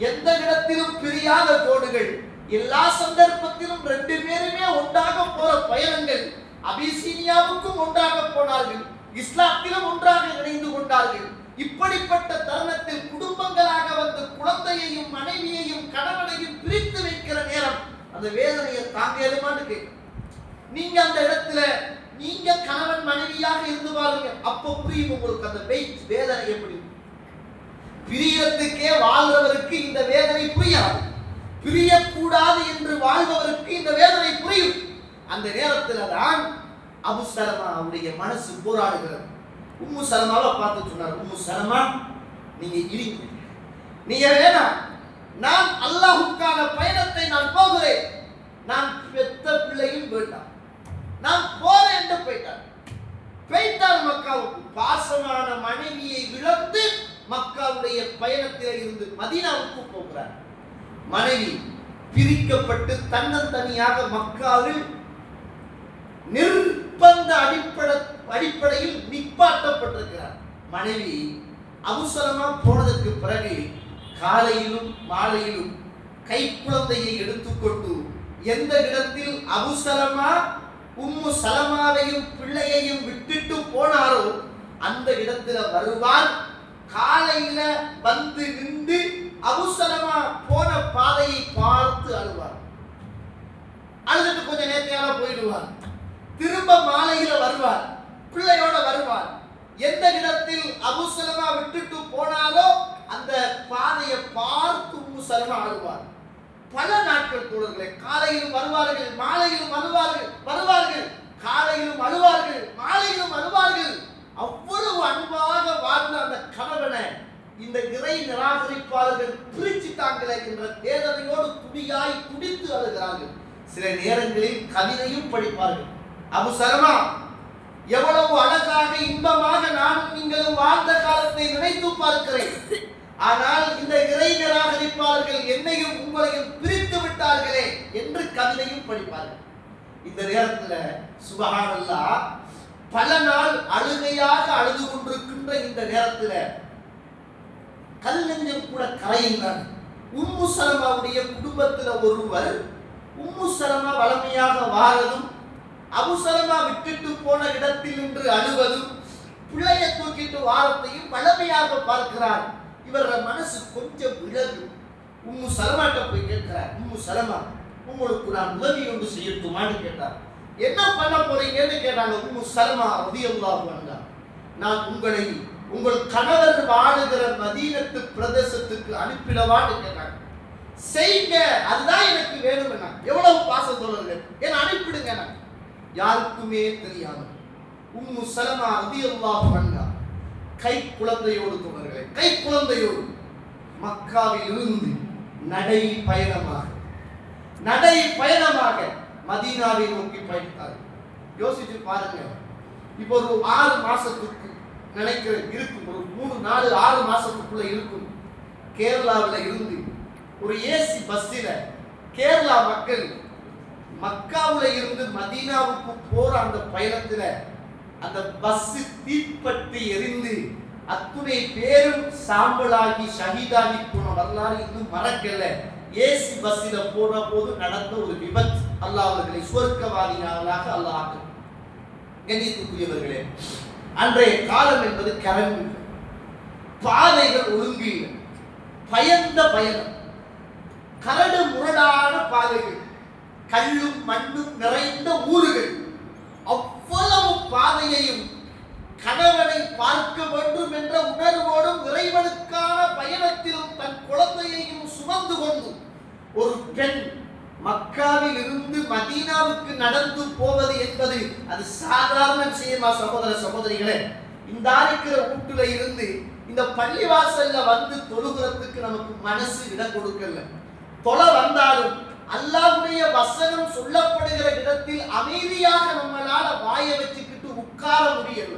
A: எந்த இடத்திலும் பிரியாத கோடுகள், எல்லா சந்தர்ப்பத்திலும் 2 பேருமே ஒன்றாக போற பயணங்கள். அபிசீனியாவுக்கும் ஒன்றாக போனார்கள், இஸ்லாத்திலும் ஒன்றாக இணைந்து கொண்டார்கள். இப்படிப்பட்ட தருணத்தில் குடும்பங்களாக வந்து குழந்தையையும் மனைவியையும் கணவனையும் பிரித்து வைக்கிற நேரம் அந்த வேதனையை தாங்க ஏழுமான்னு கேட்கும். நீங்க அந்த இடத்துல நீங்க கணவன் மனைவியாக இருந்து பாருங்க, அப்ப புரியும் உங்களுக்கு அந்த வேதனை எப்படி. பிரியத்துக்கே வாழ்றவருக்கு இந்த வேதனை புரியாது, பிரியக்கூடாது என்று வாழ்பவருக்கு இந்த வேதனை புரியும். அந்த நேரத்தில் தான் அபூ சலமாவுடைய மனசு போராடுகிறது. உம்மு சலமாவை பார்த்து சொன்னார், உம்மு சலமா நீங்க இருங்க, நீங்க வேணாம், நான் அல்லாஹ்வுக்கான பயணத்தை நான் போகிறேன், நான் பெத்த பிள்ளையும் வேண்டாம், நான் போறேன் என்று போயிட்டார் மக்காவுக்கு. பாசமான மனைவியை இழந்து மக்காவுடைய பயணத்தில் இருந்து மதீனாவுக்கு போகிறார். மனைவி பிரிக்கப்பட்டு தன்னந்தனியாக மக்காவில் நிர்பந்த அடிப்படையில் நிப்பாட்டப்பட்டிருக்கிறார். மனைவி அபூ சலமா போனதற்கு பிறகு காலையிலும் மாலையிலும் கைக்குழந்தையை எடுத்துக்கொண்டு எந்த இடத்தில் அபூ சலமா உம்மு சலமாவையும் பிள்ளையையும் விட்டுட்டு போனாரோ அந்த இடத்துல வருவார். காலையில வந்து நின்று அபூ சலமா போன பாதையை பார்த்து அழுவார். அழுதுட்டு கொஞ்சம் நேர்த்தியால போயிடுவார். திரும்ப மாலையில வருவார், பிள்ளையோட வருவார். எந்த இடத்தில் அபூ சலமா விட்டுட்டு போனாலோ அந்த பாதையை பார்த்து உம்மு சலமா அழுவார். பல நாட்கள் தோழர்களே, காலையிலும் வருவார்கள், மாலையிலும் வருவார்கள், காலையிலும் அழுவார்கள், மாலையிலும் அழுவார்கள். அவ்வளவு அன்பாக வாழ்ந்த அந்த கணவனை இந்த இறை நிராகரிப்பாளர்கள் பிரிச்சுட்டாங்களே என்ற வேதனையோடு துடியாய் துடித்து அழுகிறார்கள். சில நேரங்களில் கவிதையும் படிப்பார்கள். அபூ சலமா, எவ்வளவு அழகாக இன்பமாக நானும் நீங்களும் வாழ்ந்த காலத்தை நினைத்து பார்க்கிறேன். ஆனால் இந்த இறை நிராகரிப்பாளர்கள் என்னையும் உங்களையும் பிரித்து விட்டார்களே என்று கவிதையும் படிப்பார்கள். இந்த நேரத்தில் சுப்ஹானல்லாஹ், பல நாள் அழுகையாக அழுது கொண்டிருக்கின்ற இந்த நேரத்தில் கல்லெஞ்சம் கூட கரையுங்கள். உம்மு சலமாவுடைய குடும்பத்தில் ஒருவர், உம்மு சலமா வளமையாக வாழதும் அபூ சலமா விட்டுட்டு போன இடத்தில் நின்று அழுவதும் பிள்ளைய தூக்கிட்டு வாரத்தையும் வளமையாக பார்க்கிறார். இவர மனசு கொஞ்சம் விலகு. உம்மு சலமாட்ட போய் கேட்கிறார், உம்மு சலமா, உங்களுக்கு நான் உதவி ஒன்று செய்யட்டுமான்னு கேட்டார். என்ன பண்ண போறீங்கன்னு கேட்டாங்க. உம்மு சலமா ரலியல்லாஹு அன்ஹா, நான் உங்களை உங்கள் கணவர் வாழுகிற மதீனத்து பிரதேசத்துக்கு அனுப்பிடவான்னு கேட்டாங்க. செய்யுங்க, அதுதான் எனக்கு வேணும். என்ன எவ்வளவு பாசத்தோழர்கள், என்ன அனுப்பிடுங்க. யாருக்குமே தெரியாமல் உம்மு சலமா ரலியல்லாஹு அன்ஹா கை குழந்தையோடு தோழர்களே, கை குழந்தையோடு மக்காவில் இருந்து நடை பயணமாக மதீனாவை நோக்கி பயணித்தார்கள். யோசிச்சு பாருங்க. இப்போ ஒரு 6 மாசத்துக்கு நினைக்கிறேன் இருக்கும், ஒரு 3-4-6 மாசத்துக்குள்ள இருக்கும். கேரளாவில் இருந்து ஒரு ஏசி பஸ்ஸில் கேரளா மக்கள் மக்காவில் இருந்து மதீனாவுக்கு போற அந்த பயணத்துல அந்த பஸ் தீப்பற்றி எரிந்து அத்துணை பேரும் சாம்பலாகி ஷஹீதாகி போன வரலாறு இன்னும் மறக்கல. ஏசி பஸ்ஸில போன போது நடந்த ஒரு விபத்து. அல்லாஹ் அவர்களை சுவர்க்கவாதிகளாக அல்லாஹ். கண்ணியத்துக்குரியவர்களே, அன்றைய காலம் என்பது கரண்டு, பாதைகள் ஒழுங்கு, பயந்த பயணம், கரடு முரடான பாதைகள், கல்லும் மண்ணும் நிறைந்த ஊர்கள். அவ்வளவு பாதையையும் கணவனை பார்க்க வேண்டும் என்ற உணர்வோடும் இறைவனுக்கான பயணத்திலும் தன் குழந்தையையும் சுமந்து கொண்டு ஒரு பெண் மக்காவில் இருந்து மதீனாவுக்கு நடந்து போவது என்பது அது சாதாரண விஷயமா சகோதர சகோதரிகளே? இந்த இருக்கிற வீட்டுல இருந்து இந்த பள்ளிவாசல்ல வந்து தொழுகிறதுக்கு நமக்கு மனசு இடம் கொடுக்கல. தொலை வந்தாலும் அல்லாஹ்வுடைய வசனம் சொல்லப்படுகிற இடத்தில் அமைதியாக நம்மளால வாயை வச்சுக்கிட்டு உட்கார முடியல.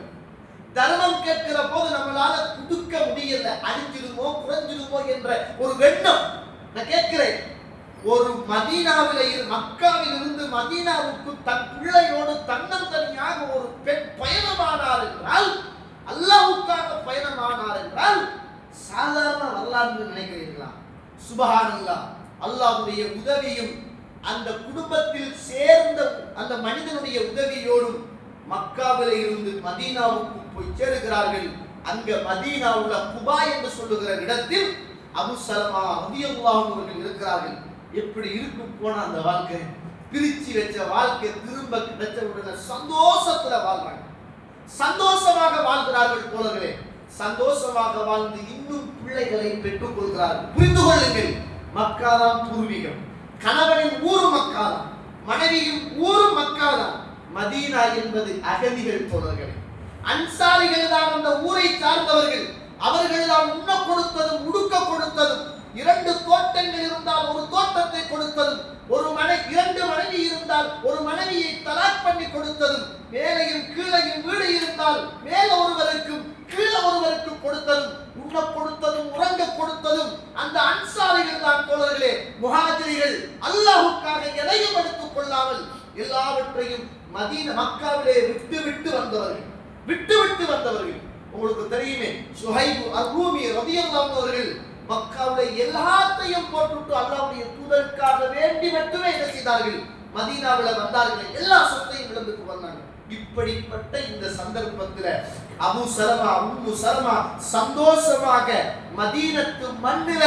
A: தர்மம் கேட்கிற போது நம்மளால குடுக்க முடியல. அழிஞ்சிடுமோ குறைஞ்சிடுமோ என்ற ஒரு எண்ணம். நான் கேட்கிறேன், ஒரு மக்காவில் இருந்து மதீனாவுக்கு தன் பிள்ளையோடு தன்னந்தனியாக ஒரு பெண் பயணமானார் என்றால், அல்லாஹ்வுக்காக பயணமானார் என்றால் சாதாரண வரலாறு நினைக்கிறீர்களா? சுப்ஹானல்லாஹ். அல்லாஹ்வுடைய உதவியும் அந்த குடும்பத்தில் சேர்ந்த அந்த மனிதனுடைய உதவியோடும் மக்காவிலே இருந்து மதீனாவுக்கு போய் சேருகிறார்கள். அங்க மதீனாவுல குபா என்று சொல்லுகிற இடத்தில் அபூ சலமா ரலியல்லாஹு அன்ஹு இருக்கிறார்கள். எப்படி இருக்கும் போன அந்த வாழ்க்கை, பிரிச்சு வச்ச வாழ்க்கை திரும்ப கிடைச்ச உடனே சந்தோஷத்துல வாழ்றாங்க. சந்தோஷமாக வாழ்கிறார்கள் தோழர்களே. சந்தோஷமாக வாழ்ந்து இன்னும் பிள்ளைகளை பெற்றுக் கொள்கிறார்கள். புரிந்து கொள்ளுங்கள், மக்காதான் பூர்வீகம். கணவனின் ஊர் மக்காதான், மனைவியின் ஊர் மக்காதான். மதீனா என்பது அகதிகள் தோழர்களே. அன்சாரிகள் தான் அந்த ஊரை சார்ந்தவர்கள். அவர்கள் தான் உண்ண கொடுத்ததும் உடுக்க கொடுத்ததும், 2 தோட்டங்கள் இருந்தால் ஒரு தோட்டத்தை கொடுத்ததும், 2 மனைவி இருந்தால் ஒரு மனைவியை தலாக் பண்ணி கொடுத்ததும், மேலையும் கீழையும் வீடு இருந்தால் மேல ஒருவருக்கும் கீழே ஒருவருக்கும் கொடுத்ததும், உண்ண கொடுத்ததும் உறங்க கொடுத்ததும் அந்த அன்சாரிகள் தான் தோழர்களே. முஹாஜிர்கள் அல்லாஹ்வுக்காக எதையும் எடுத்துக் கொள்ளாமல் எல்லாவற்றையும் மக்காவிலே விட்டு வந்தவர்கள். உங்களுக்கு தெரியுமே, சுஹைப் அர்-ரூமி ரலியல்லாஹு அன்ஹு அவர்கள் மக்காவிலே எல்லாத்தையும் போட்டுட்டு அல்லாஹ்வுடைய தூதருக்காக வேண்டி மட்டுமே என்ன செய்தார்கள்? மதீனாவில வந்தார்கள். எல்லா சொத்தையும் இழந்துட்டு வந்தாங்க. இப்படிப்பட்ட இந்த சந்தர்ப்பத்தில் அபூ சலமா உம்மு சலமா சந்தோஷமாக மதீனத்து மண்ணில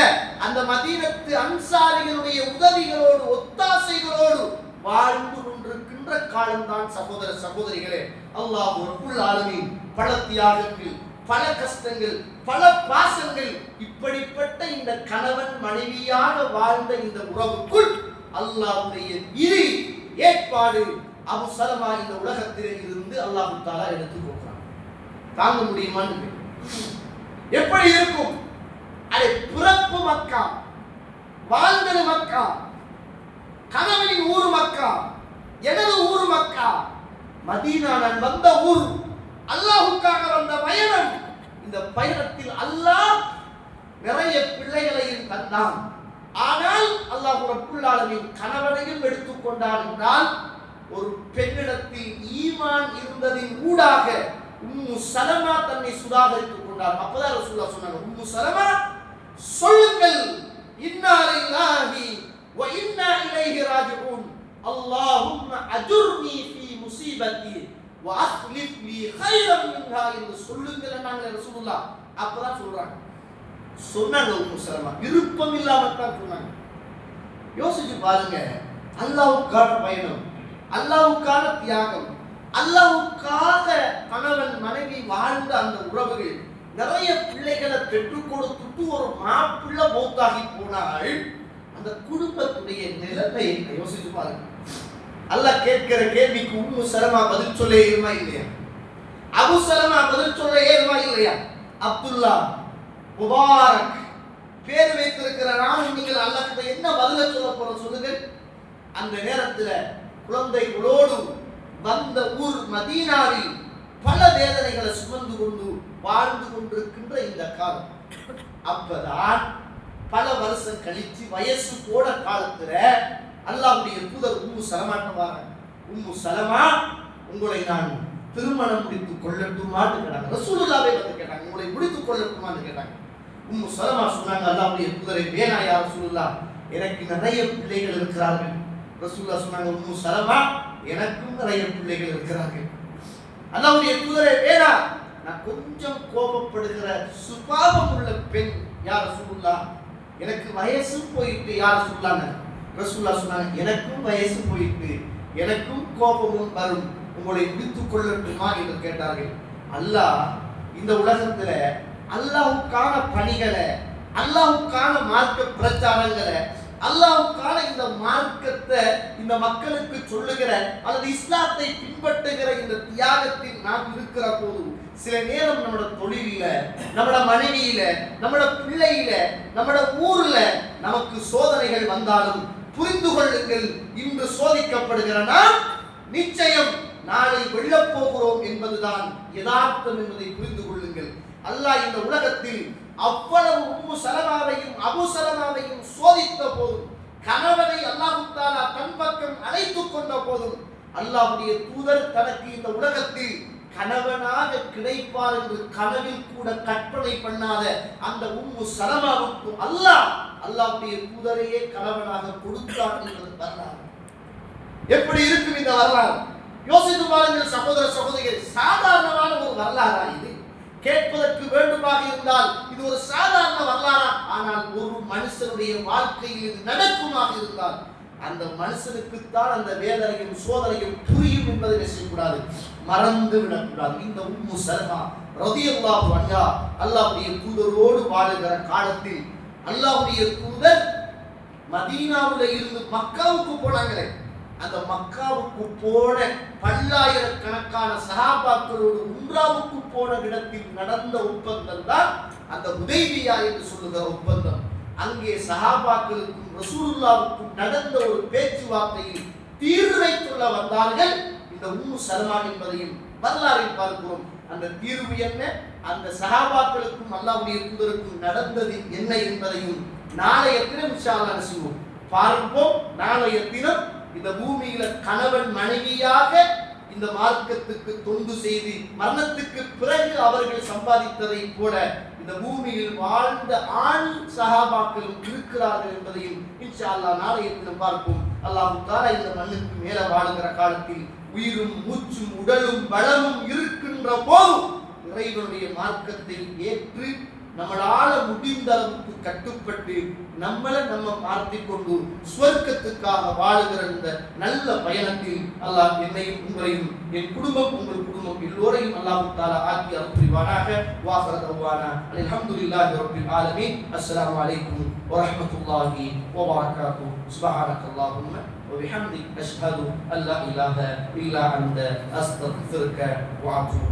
A: அந்த மதீனத்து அன்சாரிகளுடைய உதவிகளோடு ஒத்தாசைகளோடு வாழ்ந்து கொண்டிருக்கின்ற காலம்தான் சகோதர சகோதரிகளே. அல்லாஹ் ரப்புல் ஆலமீன் பல தியாகங்கள், பல கஷ்டங்கள், பல பாசங்கள், இப்படிப்பட்ட இந்த கணவன் மனைவியாக வாழ்ந்த இந்த உறவுக்குள் அல்லாஹ்வுடைய விதி ஏற்பாடு அபூ சலமா இந்த உலகத்திலே இருந்து அல்லாஹ் தஆலா எடுத்து போகிறான். தாங்க முடியுமான்னு எப்படி இருக்கும்? அது பிறப்பு மக்கா, வாழ்ந்தது மக்கா, கணவனின் ஊர் மக்கா, எனது ஊர் மக்கா, மதீனா நான் வந்த ஊர், அல்லாஹ்வுக்காக வந்த பயணம். இந்த பயணத்தில் அல்லாஹ் நிறைய பிள்ளைகளையும் தந்தான். ஆனால் அல்லாஹ் ரப்புல் ஆலமீன் கணவனையும் எடுத்துக்கொண்டான் என்றால் ஒரு பெண்ணிடத்தில் ஈமான் இருந்ததின் ஊடாக உம்மு சலமா தன்னை சுதாகரித்துக் கொண்டார். அப்பதான் ரசூலுல்லாஹ் சொன்னாங்க, உம்மு சலமா சொல்லுங்கள், இன்னா லில்லாஹி வ இன்னா இலைஹி ராஜிஊன், அல்லாஹும்ம அஜுர்னி ஃபீ முஸீபத்தி முஸீபத்தி வஅஸ்லிஃப் லீ கைரம் மின்ஹா என்று சொல்லுங்கள் நாங்கள் ரசூலுல்லாஹ் அப்பதான் சொல்றாங்க. சொன்னாங்க உம்மு சலமா, விருப்பம் இல்லாம தான் சொன்னாங்க. யோசிச்சு பாருங்க, அல்லாஹ்வுக்கான பயணம், அல்லாஹ்வுக்கான தியாகம், அல்லாஹ்வுக்காக கணவன் மனைவி வாழ்ந்த அந்த உறவுகள், நிறைய பிள்ளைகளை பெற்றுக் கொடுத்துட்டு ஒரு மாப்பிள்ளை மௌத்தாகி போனால் அந்த குடும்பத்துடைய நிலைமை யோசிச்சு பாருங்க. அல்லாஹ் கேட்கிற கேள்விக்கு உம்மு சலமா பதில் சொல்ல ஏறுமா இல்லையா? அபு சலமா பதில் சொல்ல ஏறுமா இல்லையா? அப்துல்லா முபாரக் பேர் வைத்திருக்கிற நானும் நீங்கள் அல்லாஹ் கிட்ட என்ன பதில சொல்ல போறோம் சொல்லுங்கள். அந்த நேரத்தில் குழந்தைகளோடு வந்த ஊர் மதீனாவில் பல வேதனைகளை சுமந்து கொண்டு வாழ்ந்து கொண்டிருக்கின்ற இந்த காலம். அப்பதான் பல வருஷம் கழிச்சு வயசு போன காலத்துல அல்லாஹ்வுடைய தூதர் உம்மு சலமாட்ட வராங்க. உம்மு சலமா, உங்களை நான் திருமணம் முடித்துக் கொள்ளட்டுமான்னு கேட்டாங்க. ரசூலுல்லாஹ்வே வந்து கேட்டாங்க, உங்களை முடித்துக் கொள்ளட்டுமான்னு கேட்டாங்க. உம்மு சலமா சொன்னாங்க, அல்லாஹ்வுடைய தூதரை வேணா யா ரசூலுல்லாஹ், எனக்கு நிறைய பிள்ளைகள் இருக்கிறார்கள். ரசூலுல்லாஹ் சொன்னாங்க, உம்மு சலமா எனக்கும் நிறைய பிள்ளைகள் இருக்கிறார்கள். அல்லாஹ்வுடைய தூதரை வேணா, நான் கொஞ்சம் கோபப்படுகிற சுபாவம் உள்ள பெண் யா ரசூலுல்லாஹ், எனக்கு வயசு போயிட்டு யா ரசூலுல்லாஹ். ரசூலுல்லாஹ் சொன்னாங்க, எனக்கும் வயசு போயிட்டு, எனக்கும் கோபமும் வரும், உங்களை முடித்துக் கொள்ளட்டுமா என்று கேட்டார்கள். அல்லாஹ் இந்த உலகத்துல அல்லாஹ்வுக்கான பணிகளை, அல்லாஹ்வுக்கான மார்க்க பிரச்சாரங்களை, அல்லாஹ்வுக்கான இந்த மார்க்கத்தை இந்த மக்களுக்கு சொல்லுகிற அல்லது இஸ்லாத்தை பின்பற்றுகிற இந்த தியாகத்தில் நாம் இருக்கிற போது சில நேரம் நம்மளோட தொழிலில, நம்மளோட மனைவியில, நம்மளோட பிள்ளையில, நம்மளோட ஊர்ல நமக்கு சோதனைகள் வந்தாலும் புரிந்து கொள்ளுங்கள், இன்று சோதிக்கப்படுகிற நாம் நிச்சயம் நாளை வெல்லப் போகிறோம் என்பதுதான் யதார்த்தம் என்பதை புரிந்து கொள்ளுங்கள். அல்லாஹ் இந்த உலகத்தில் அவ்வளவு உம்மு சலமாவையும் அபு சலமாவையும் சோதித்த போதும், கணவனை அல்லாஹ் தஆலா தன் பக்கம் அழைத்துக் கொண்ட போதும், அல்லாஹ்வுடைய தூதர் தனக்கு இந்த உலகத்தில் கணவனாக கிடைப்பார் என்று கனவில் கூட கற்பனை பண்ணாத அந்த உம்மு சலமாவுக்கு அல்லாஹ்வுடைய தூதரையே கணவனாக கொடுத்தார் என்பது வரலாறு. எப்படி இருக்கும் இந்த வரலாறு? யோசித்து பாருங்கள் சகோதர சகோதரிகள். சாதாரணமான ஒரு வரலாறா இது? கேட்பதற்கு வேண்டுமாக இருந்தால் இது ஒரு சாதாரண வரலாறா? ஆனால் ஒரு மனுஷனுடைய வாழ்க்கையில் இது நடக்குமாக இருந்தால் அந்த மனுஷனுக்குத்தான் அந்த வேதனையும் சோதனையும் புரியும் என்பதை செய்யக்கூடாது, மறந்து விடக்கூடாது. இந்த உம்மு சலமா ரலியல்லாஹு அன்ஹா அல்லாஹ்வுடைய தூதரோடு வாழுகிற காலத்தில் அல்லாஹ்வுடைய தூதர் மதீனாவுல இருந்து மக்காவுக்கு போனாங்களே, அந்த மக்காவுக்கு போன பல்லாயிரக்கணக்கான சஹாபாக்களோடு உம்ராவுக்கு போன இடத்தில் நடந்த ஒப்பந்தம் தான் அந்த ஹுதைபியா என்று சொல்லுகிற ஒப்பந்தம். அங்கே சஹாபாக்களுக்கும் ரசூலுல்லாஹ்வுக்கும் நடந்த ஒரு பேச்சுவார்த்தையில் தீர்வை சொல்ல வந்தார்கள் இந்த உம்மு சலமா என்பதையும் வரலாறில் பார்க்கிறோம். அந்த தீர்வு என்ன, அந்த சஹாபாக்களுக்கும் அல்லாஹ்வுடைய தூதருக்கும் நடந்தது என்ன என்பதையும் நாளைய தினம் இன்ஷா அல்லாஹ் செய்வோம், பார்ப்போம். நாளைய தினம் இந்த பூமியில கணவன் மனைவியாக இந்த மார்க்கத்துக்கு தொண்டு செய்து மரணத்துக்கு பிறகு அவர்கள் சம்பாதித்ததை போல இந்த பூமியில் வாழ்ந்த ஆண் சஹாபாக்களும் இருக்கிறார்கள் என்பதையும் இன்ஷா அல்லாஹ் நாளைய தினம் பார்ப்போம். அல்லாஹ் தஆலா இந்த மண்ணுக்கு மேல வாழுகிற காலத்தில் உயிரும் மூச்சும் உடலும் பலமும் இருக்கின்ற போது இறைவனுடைய மார்க்கத்தை ஏற்று நம்மளால முடிந்த அளவுக்கு கட்டுப்பட்டு நம்மளை நம்ம மாற்றிக் கொண்டு சுவர்க்கத்துக்காக வாழுகிற இந்த நல்ல பயணத்தில் அல்லாஹ் என்னையும் உங்களையும் என் குடும்பம் உங்கள் குடும்பம் எல்லோரையும் அல்லாஹ் தஆலா ஆக்கி அருள் புரிவானாக. வாஹிர தஅவானா அல்ஹம்துலில்லாஹி ரப்பில் ஆலமீன். அஸ்ஸலாமு அலைக்கும் வரஹ்மத்துல்லாஹி வபரகாத்துஹு. சுப்ஹானக்கல்லாஹும்ம وبحمدك أشهد أن لا إله إلا أنت أستغفرك وأتوب